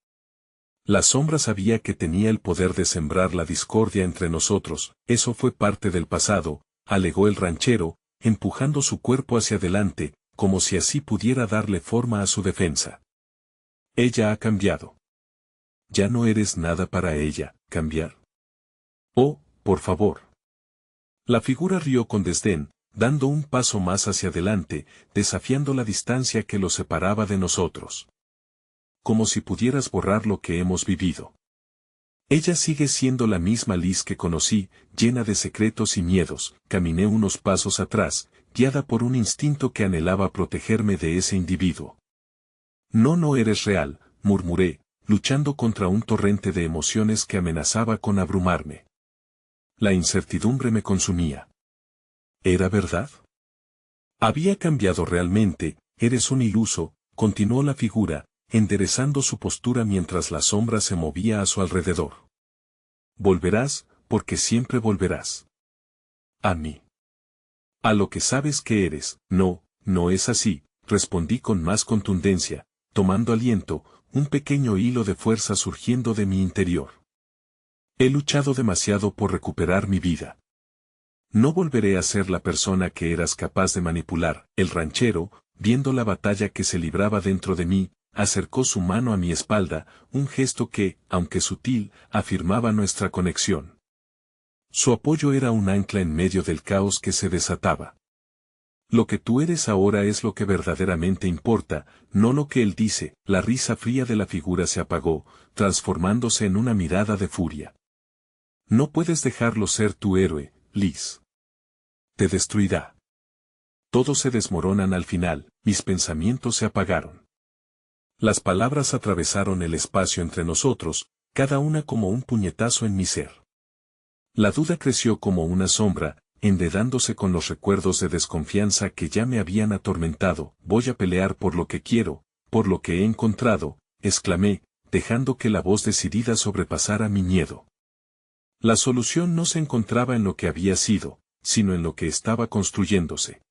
La sombra sabía que tenía el poder de sembrar la discordia entre nosotros. Eso fue parte del pasado, alegó el ranchero, empujando su cuerpo hacia adelante, como si así pudiera darle forma a su defensa. Ella ha cambiado. Ya no eres nada para ella. ¿Cambiar? Oh, por favor. La figura rió con desdén, dando un paso más hacia adelante, desafiando la distancia que lo separaba de nosotros. Como si pudieras borrar lo que hemos vivido. Ella sigue siendo la misma Liz que conocí, llena de secretos y miedos. Caminé unos pasos atrás, guiada por un instinto que anhelaba protegerme de ese individuo. No eres real, murmuré, luchando contra un torrente de emociones que amenazaba con abrumarme. La incertidumbre me consumía. ¿Era verdad? Había cambiado realmente. Eres un iluso, continuó la figura, enderezando su postura mientras la sombra se movía a su alrededor. Volverás, porque siempre volverás. A mí. A lo que sabes que eres. No es así, respondí con más contundencia, tomando aliento, un pequeño hilo de fuerza surgiendo de mi interior. He luchado demasiado por recuperar mi vida. No volveré a ser la persona que eras capaz de manipular. El ranchero, viendo la batalla que se libraba dentro de mí, acercó su mano a mi espalda, un gesto que, aunque sutil, afirmaba nuestra conexión. Su apoyo era un ancla en medio del caos que se desataba. Lo que tú eres ahora es lo que verdaderamente importa, no lo que él dice. La risa fría de la figura se apagó, transformándose en una mirada de furia. No puedes dejarlo ser tu héroe, Liz. Te destruirá. Todos se desmoronan al final. Mis pensamientos se apagaron. Las palabras atravesaron el espacio entre nosotros, cada una como un puñetazo en mi ser. La duda creció como una sombra, enredándose con los recuerdos de desconfianza que ya me habían atormentado. Voy a pelear por lo que quiero, por lo que he encontrado, exclamé, dejando que la voz decidida sobrepasara mi miedo. La solución no se encontraba en lo que había sido, sino en lo que estaba construyéndose.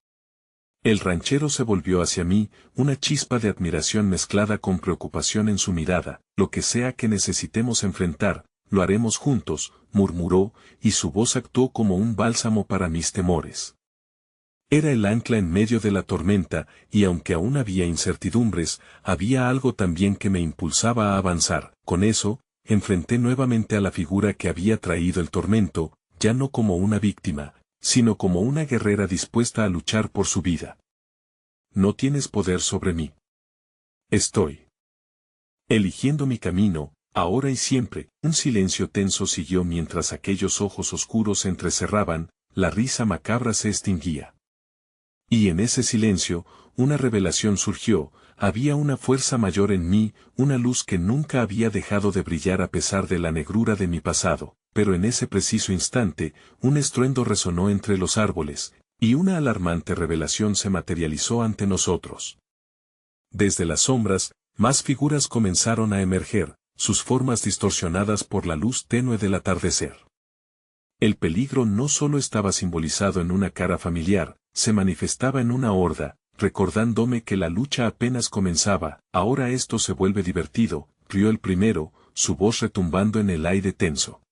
El ranchero se volvió hacia mí, una chispa de admiración mezclada con preocupación en su mirada. Lo que sea que necesitemos enfrentar, lo haremos juntos, murmuró, y su voz actuó como un bálsamo para mis temores. Era el ancla en medio de la tormenta, y aunque aún había incertidumbres, había algo también que me impulsaba a avanzar. Con eso, enfrenté nuevamente a la figura que había traído el tormento, ya no como una víctima, sino como una guerrera dispuesta a luchar por su vida. No tienes poder sobre mí. Estoy eligiendo mi camino, ahora y siempre. Un silencio tenso siguió mientras aquellos ojos oscuros se entrecerraban, la risa macabra se extinguía. Y en ese silencio, una revelación surgió. Había una fuerza mayor en mí, una luz que nunca había dejado de brillar a pesar de la negrura de mi pasado, pero en ese preciso instante, un estruendo resonó entre los árboles, y una alarmante revelación se materializó ante nosotros. Desde las sombras, más figuras comenzaron a emerger, sus formas distorsionadas por la luz tenue del atardecer. El peligro no solo estaba simbolizado en una cara familiar, se manifestaba en una horda, recordándome que la lucha apenas comenzaba. Ahora esto se vuelve divertido, rió el primero, su voz retumbando en el aire tenso.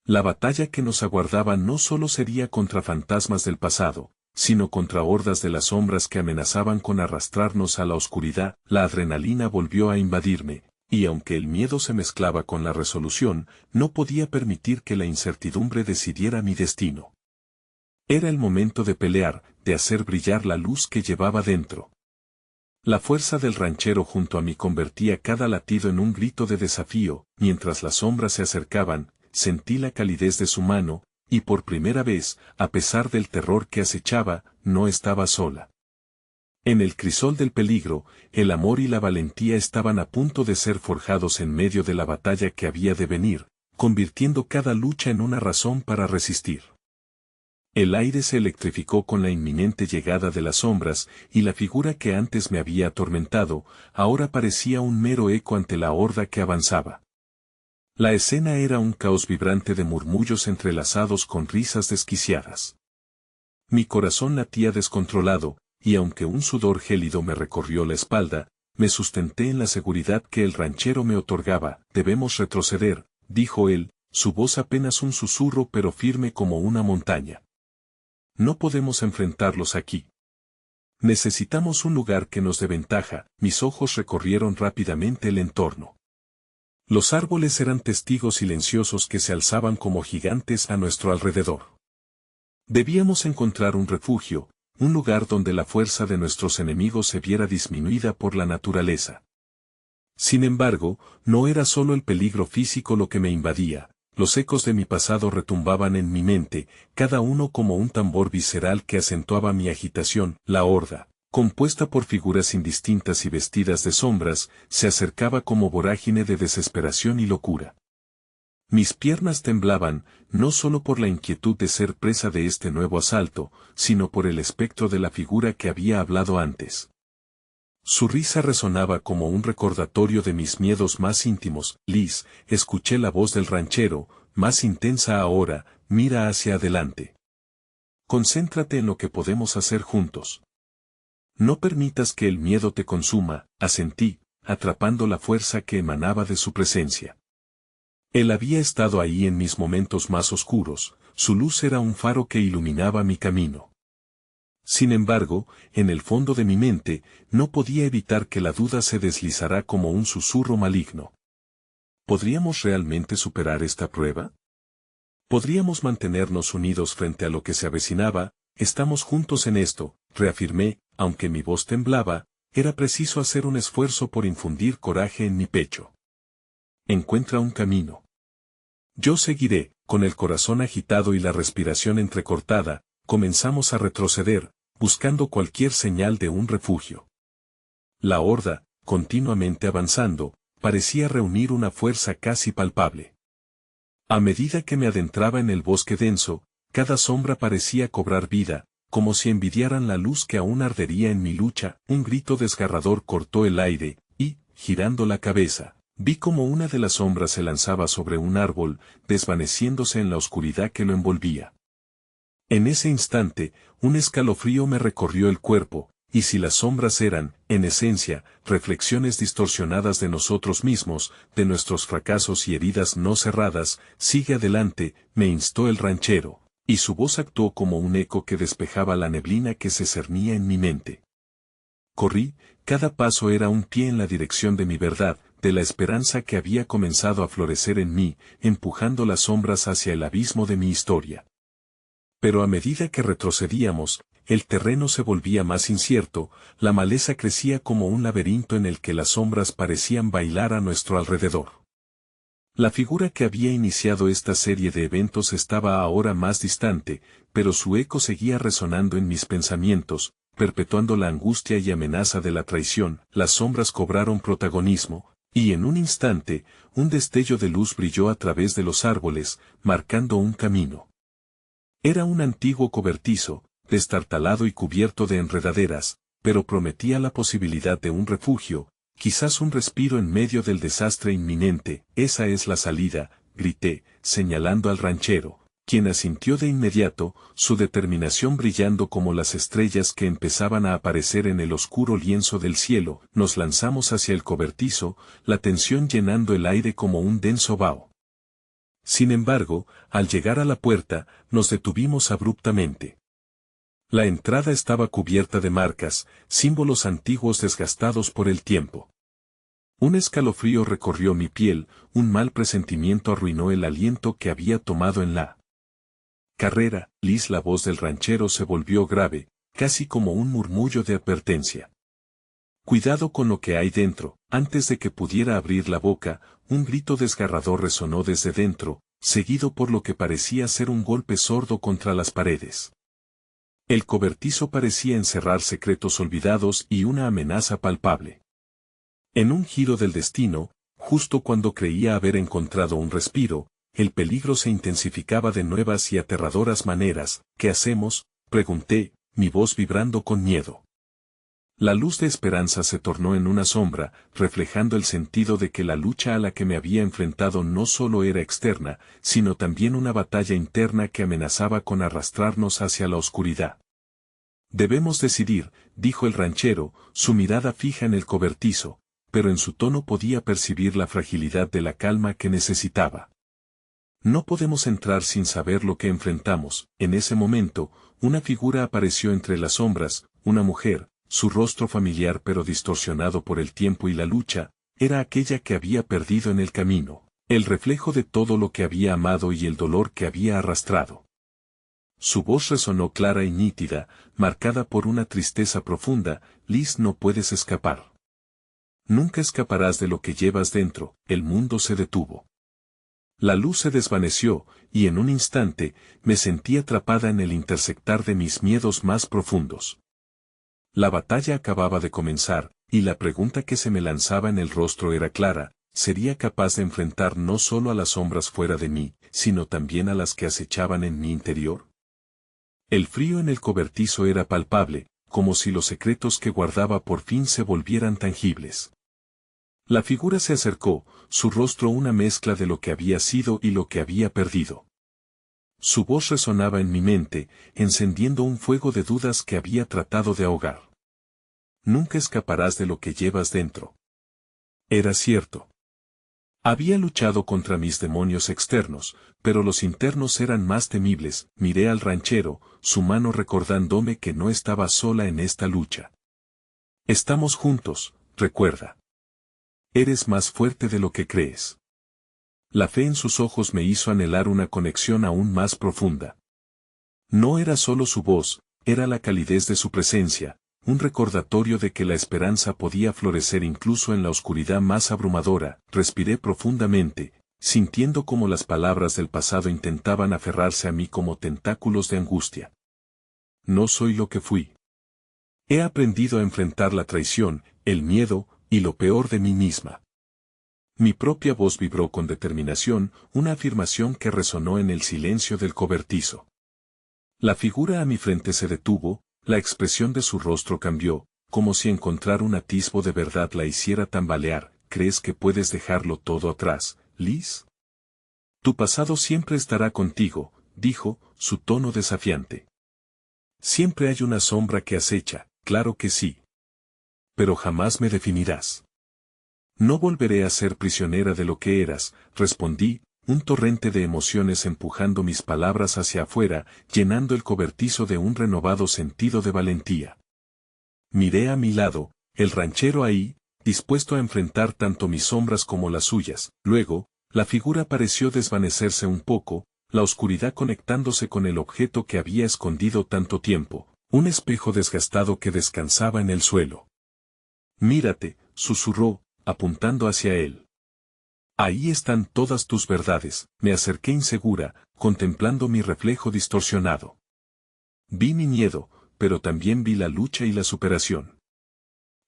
La batalla que nos aguardaba no solo sería contra fantasmas del pasado, sino contra hordas de las sombras que amenazaban con arrastrarnos a la oscuridad. La adrenalina volvió a invadirme, y aunque el miedo se mezclaba con la resolución, no podía permitir que la incertidumbre decidiera mi destino. Era el momento de pelear, de hacer brillar la luz que llevaba dentro. La fuerza del ranchero junto a mí convertía cada latido en un grito de desafío. Mientras las sombras se acercaban, sentí la calidez de su mano, y por primera vez, a pesar del terror que acechaba, no estaba sola. En el crisol del peligro, el amor y la valentía estaban a punto de ser forjados en medio de la batalla que había de venir, convirtiendo cada lucha en una razón para resistir. El aire se electrificó con la inminente llegada de las sombras, y la figura que antes me había atormentado, ahora parecía un mero eco ante la horda que avanzaba. La escena era un caos vibrante de murmullos entrelazados con risas desquiciadas. Mi corazón latía descontrolado, y aunque un sudor gélido me recorrió la espalda, me sustenté en la seguridad que el ranchero me otorgaba. Debemos retroceder, dijo él, su voz apenas un susurro pero firme como una montaña. No podemos enfrentarlos aquí. Necesitamos un lugar que nos dé ventaja. Mis ojos recorrieron rápidamente el entorno. Los árboles eran testigos silenciosos que se alzaban como gigantes a nuestro alrededor. Debíamos encontrar un refugio, un lugar donde la fuerza de nuestros enemigos se viera disminuida por la naturaleza. Sin embargo, no era solo el peligro físico lo que me invadía. Los ecos de mi pasado retumbaban en mi mente, cada uno como un tambor visceral que acentuaba mi agitación. La horda, compuesta por figuras indistintas y vestidas de sombras, se acercaba como vorágine de desesperación y locura. Mis piernas temblaban, no solo por la inquietud de ser presa de este nuevo asalto, sino por el espectro de la figura que había hablado antes. Su risa resonaba como un recordatorio de mis miedos más íntimos. Liz, escuché la voz del ranchero, más intensa ahora, mira hacia adelante. Concéntrate en lo que podemos hacer juntos. No permitas que el miedo te consuma, asentí, atrapando la fuerza que emanaba de su presencia. Él había estado ahí en mis momentos más oscuros, su luz era un faro que iluminaba mi camino. Sin embargo, en el fondo de mi mente, no podía evitar que la duda se deslizara como un susurro maligno. ¿Podríamos realmente superar esta prueba? ¿Podríamos mantenernos unidos frente a lo que se avecinaba? Estamos juntos en esto, reafirmé, aunque mi voz temblaba, era preciso hacer un esfuerzo por infundir coraje en mi pecho. Encuentra un camino. Yo seguiré, con el corazón agitado y la respiración entrecortada, comenzamos a retroceder, buscando cualquier señal de un refugio. La horda, continuamente avanzando, parecía reunir una fuerza casi palpable. A medida que me adentraba en el bosque denso, cada sombra parecía cobrar vida, como si envidiaran la luz que aún ardería en mi lucha. Un grito desgarrador cortó el aire, y, girando la cabeza, vi como una de las sombras se lanzaba sobre un árbol, desvaneciéndose en la oscuridad que lo envolvía. En ese instante, un escalofrío me recorrió el cuerpo, y si las sombras eran, en esencia, reflexiones distorsionadas de nosotros mismos, de nuestros fracasos y heridas no cerradas, sigue adelante, me instó el ranchero, y su voz actuó como un eco que despejaba la neblina que se cernía en mi mente. Corrí, cada paso era un pie en la dirección de mi verdad, de la esperanza que había comenzado a florecer en mí, empujando las sombras hacia el abismo de mi historia. Pero a medida que retrocedíamos, el terreno se volvía más incierto, la maleza crecía como un laberinto en el que las sombras parecían bailar a nuestro alrededor. La figura que había iniciado esta serie de eventos estaba ahora más distante, pero su eco seguía resonando en mis pensamientos, perpetuando la angustia y amenaza de la traición. Las sombras cobraron protagonismo, y en un instante, un destello de luz brilló a través de los árboles, marcando un camino. Era un antiguo cobertizo, destartalado y cubierto de enredaderas, pero prometía la posibilidad de un refugio, quizás un respiro en medio del desastre inminente. Esa es la salida, grité, señalando al ranchero, quien asintió de inmediato, su determinación brillando como las estrellas que empezaban a aparecer en el oscuro lienzo del cielo. Nos lanzamos hacia el cobertizo, la tensión llenando el aire como un denso vaho. Sin embargo, al llegar a la puerta, nos detuvimos abruptamente. La entrada estaba cubierta de marcas, símbolos antiguos desgastados por el tiempo. Un escalofrío recorrió mi piel, un mal presentimiento arruinó el aliento que había tomado en la carrera. Liz, la voz del ranchero se volvió grave, casi como un murmullo de advertencia. Cuidado con lo que hay dentro. Antes de que pudiera abrir la boca, un grito desgarrador resonó desde dentro, seguido por lo que parecía ser un golpe sordo contra las paredes. El cobertizo parecía encerrar secretos olvidados y una amenaza palpable. En un giro del destino, justo cuando creía haber encontrado un respiro, el peligro se intensificaba de nuevas y aterradoras maneras. ¿Qué hacemos?, pregunté, mi voz vibrando con miedo. La luz de esperanza se tornó en una sombra, reflejando el sentido de que la lucha a la que me había enfrentado no solo era externa, sino también una batalla interna que amenazaba con arrastrarnos hacia la oscuridad. Debemos decidir, dijo el ranchero, su mirada fija en el cobertizo, pero en su tono podía percibir la fragilidad de la calma que necesitaba. No podemos entrar sin saber lo que enfrentamos. En ese momento, una figura apareció entre las sombras, una mujer. Su rostro familiar pero distorsionado por el tiempo y la lucha, era aquella que había perdido en el camino, el reflejo de todo lo que había amado y el dolor que había arrastrado. Su voz resonó clara y nítida, marcada por una tristeza profunda. Liz, no puedes escapar. Nunca escaparás de lo que llevas dentro. El mundo se detuvo. La luz se desvaneció, y en un instante, me sentí atrapada en el intersectar de mis miedos más profundos. La batalla acababa de comenzar, y la pregunta que se me lanzaba en el rostro era clara: ¿sería capaz de enfrentar no solo a las sombras fuera de mí, sino también a las que acechaban en mi interior? El frío en el cobertizo era palpable, como si los secretos que guardaba por fin se volvieran tangibles. La figura se acercó, su rostro una mezcla de lo que había sido y lo que había perdido. Su voz resonaba en mi mente, encendiendo un fuego de dudas que había tratado de ahogar. Nunca escaparás de lo que llevas dentro. Era cierto. Había luchado contra mis demonios externos, pero los internos eran más temibles. Miré al ranchero, su mano recordándome que no estaba sola en esta lucha. Estamos juntos, recuerda. Eres más fuerte de lo que crees. La fe en sus ojos me hizo anhelar una conexión aún más profunda. No era solo su voz, era la calidez de su presencia, un recordatorio de que la esperanza podía florecer incluso en la oscuridad más abrumadora. Respiré profundamente, sintiendo cómo las palabras del pasado intentaban aferrarse a mí como tentáculos de angustia. No soy lo que fui. He aprendido a enfrentar la traición, el miedo, y lo peor de mí misma. Mi propia voz vibró con determinación, una afirmación que resonó en el silencio del cobertizo. La figura a mi frente se detuvo, la expresión de su rostro cambió, como si encontrar un atisbo de verdad la hiciera tambalear. ¿Crees que puedes dejarlo todo atrás, Liz? Tu pasado siempre estará contigo, dijo, su tono desafiante. Siempre hay una sombra que acecha, claro que sí. Pero jamás me definirás. No volveré a ser prisionera de lo que eras, respondí, un torrente de emociones empujando mis palabras hacia afuera, llenando el cobertizo de un renovado sentido de valentía. Miré a mi lado, el ranchero ahí, dispuesto a enfrentar tanto mis sombras como las suyas. Luego, la figura pareció desvanecerse un poco, la oscuridad conectándose con el objeto que había escondido tanto tiempo, un espejo desgastado que descansaba en el suelo. Mírate, susurró, apuntando hacia él. Ahí están todas tus verdades, me acerqué insegura, contemplando mi reflejo distorsionado. Vi mi miedo, pero también vi la lucha y la superación.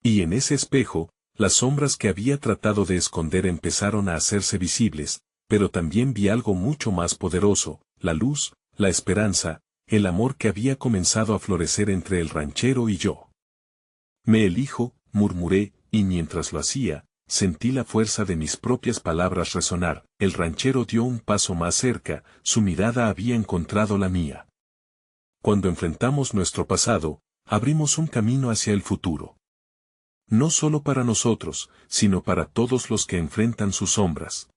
Y en ese espejo, las sombras que había tratado de esconder empezaron a hacerse visibles, pero también vi algo mucho más poderoso, la luz, la esperanza, el amor que había comenzado a florecer entre el ranchero y yo. Me elijo, murmuré, y mientras lo hacía, sentí la fuerza de mis propias palabras resonar. El ranchero dio un paso más cerca, su mirada había encontrado la mía. Cuando enfrentamos nuestro pasado, abrimos un camino hacia el futuro. No solo para nosotros, sino para todos los que enfrentan sus sombras.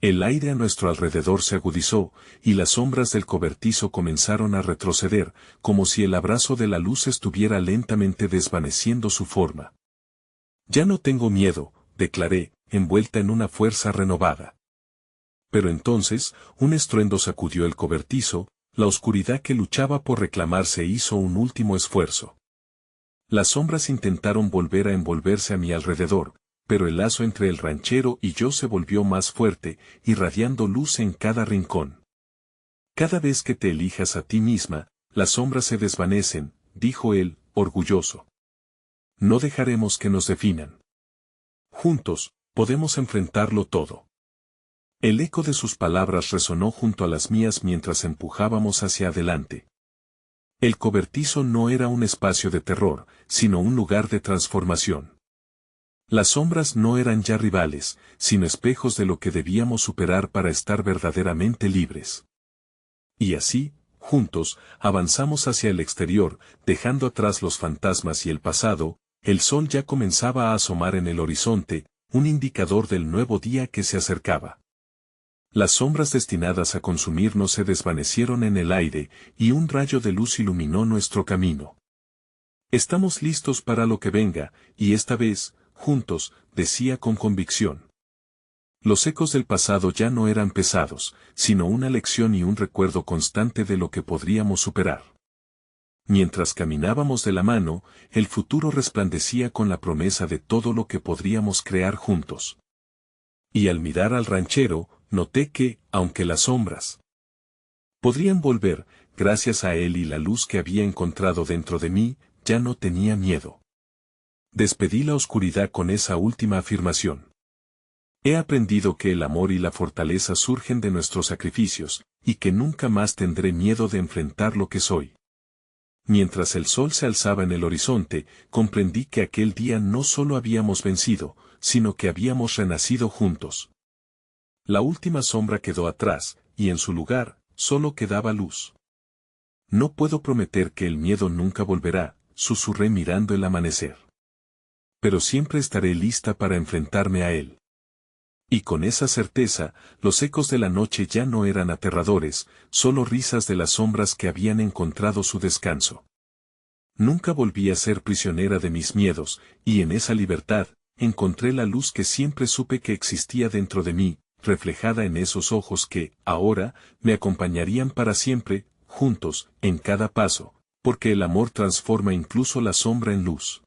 El aire a nuestro alrededor se agudizó, y las sombras del cobertizo comenzaron a retroceder, como si el abrazo de la luz estuviera lentamente desvaneciendo su forma. Ya no tengo miedo, declaré, envuelta en una fuerza renovada. Pero entonces, un estruendo sacudió el cobertizo, la oscuridad que luchaba por reclamarse hizo un último esfuerzo. Las sombras intentaron volver a envolverse a mi alrededor, pero el lazo entre el ranchero y yo se volvió más fuerte, irradiando luz en cada rincón. Cada vez que te elijas a ti misma, las sombras se desvanecen, dijo él, orgulloso. No dejaremos que nos definan. Juntos, podemos enfrentarlo todo. El eco de sus palabras resonó junto a las mías mientras empujábamos hacia adelante. El cobertizo no era un espacio de terror, sino un lugar de transformación. Las sombras no eran ya rivales, sino espejos de lo que debíamos superar para estar verdaderamente libres. Y así, juntos, avanzamos hacia el exterior, dejando atrás los fantasmas y el pasado. El sol ya comenzaba a asomar en el horizonte, un indicador del nuevo día que se acercaba. Las sombras destinadas a consumirnos se desvanecieron en el aire, y un rayo de luz iluminó nuestro camino. Estamos listos para lo que venga, y esta vez, juntos, decía con convicción. Los ecos del pasado ya no eran pesados, sino una lección y un recuerdo constante de lo que podríamos superar. Mientras caminábamos de la mano, el futuro resplandecía con la promesa de todo lo que podríamos crear juntos. Y al mirar al ranchero, noté que, aunque las sombras podrían volver, gracias a él y la luz que había encontrado dentro de mí, ya no tenía miedo. Despedí la oscuridad con esa última afirmación. He aprendido que el amor y la fortaleza surgen de nuestros sacrificios, y que nunca más tendré miedo de enfrentar lo que soy. Mientras el sol se alzaba en el horizonte, comprendí que aquel día no solo habíamos vencido, sino que habíamos renacido juntos. La última sombra quedó atrás, y en su lugar, solo quedaba luz. No puedo prometer que el miedo nunca volverá, susurré mirando el amanecer. Pero siempre estaré lista para enfrentarme a él. Y con esa certeza, los ecos de la noche ya no eran aterradores, solo risas de las sombras que habían encontrado su descanso. Nunca volví a ser prisionera de mis miedos, y en esa libertad, encontré la luz que siempre supe que existía dentro de mí, reflejada en esos ojos que, ahora, me acompañarían para siempre, juntos, en cada paso, porque el amor transforma incluso la sombra en luz.